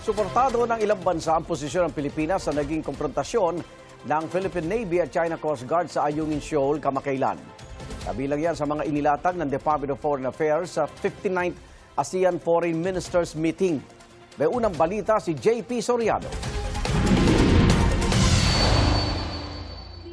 Suportado ng ilang bansa ang posisyon ng Pilipinas sa naging konfrontasyon ng Philippine Navy at China Coast Guard sa Ayungin Shoal kamakailan. Kabilang yan sa mga inilatag ng Department of Foreign Affairs sa 59th ASEAN Foreign Ministers Meeting. May unang balita si JP Soriano.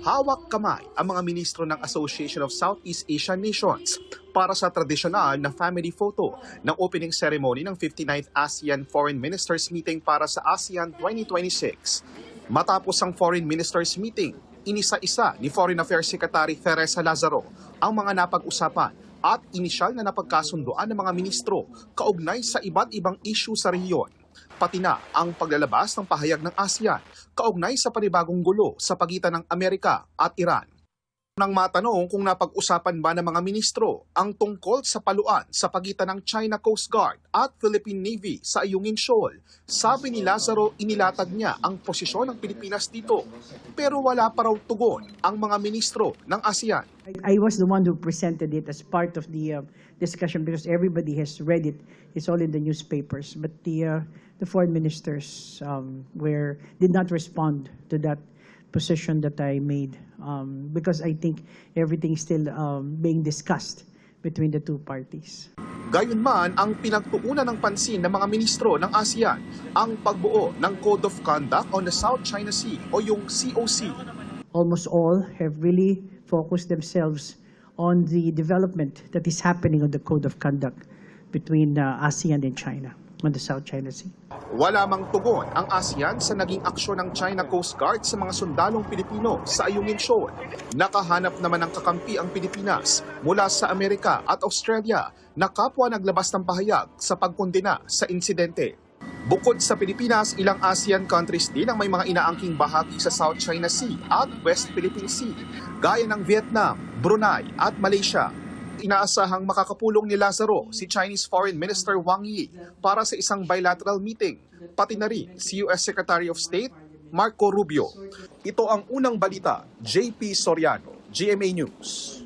Hawak kamay ang mga ministro ng Association of Southeast Asian Nations para sa tradisyonal na family photo ng opening ceremony ng 59th ASEAN Foreign Ministers Meeting para sa ASEAN 2026. Matapos ang Foreign Ministers Meeting, inisa-isa ni Foreign Affairs Secretary Teresa Lazaro ang mga napag-usapan at inisyal na napagkasunduan ng mga ministro kaugnay sa iba't ibang issue sa rehiyon. Pati na ang paglalabas ng pahayag ng ASEAN kaugnay sa panibagong gulo sa pagitan ng Amerika at Iran. Nang matanong kung napag-usapan ba ng mga ministro ang tungkol sa paluan sa pagitan ng China Coast Guard at Philippine Navy sa Ayungin Shoal, sabi ni Lazaro inilatag niya ang posisyon ng Pilipinas dito. Pero wala pa raw tugon ang mga ministro ng ASEAN. I was the one who presented it as part of the discussion because everybody has read it. It's all in the newspapers. But the foreign ministers did not respond to that position that I made because I think everything is still being discussed between the two parties. Gayunman, ang pinagtuunan ng pansin ng mga ministro ng ASEAN ang pagbuo ng Code of Conduct on the South China Sea o yung COC. Almost all have really focused themselves on the development that is happening on the Code of Conduct between ASEAN and China on the South China Sea. Wala mang tugon ang ASEAN sa naging aksyon ng China Coast Guard sa mga sundalong Pilipino sa Ayungin Shoal. Nakahanap naman ng kakampi ang Pilipinas mula sa Amerika at Australia na kapwa naglabas ng pahayag sa pagkondena sa insidente. Bukod sa Pilipinas, ilang ASEAN countries din ang may mga inaangking bahagi sa South China Sea at West Philippine Sea, gaya ng Vietnam, Brunei at Malaysia. Inaasahang makakapulong ni Lazaro si Chinese Foreign Minister Wang Yi para sa isang bilateral meeting, pati na rin si US Secretary of State Marco Rubio. Ito ang unang balita, JP Soriano, GMA News.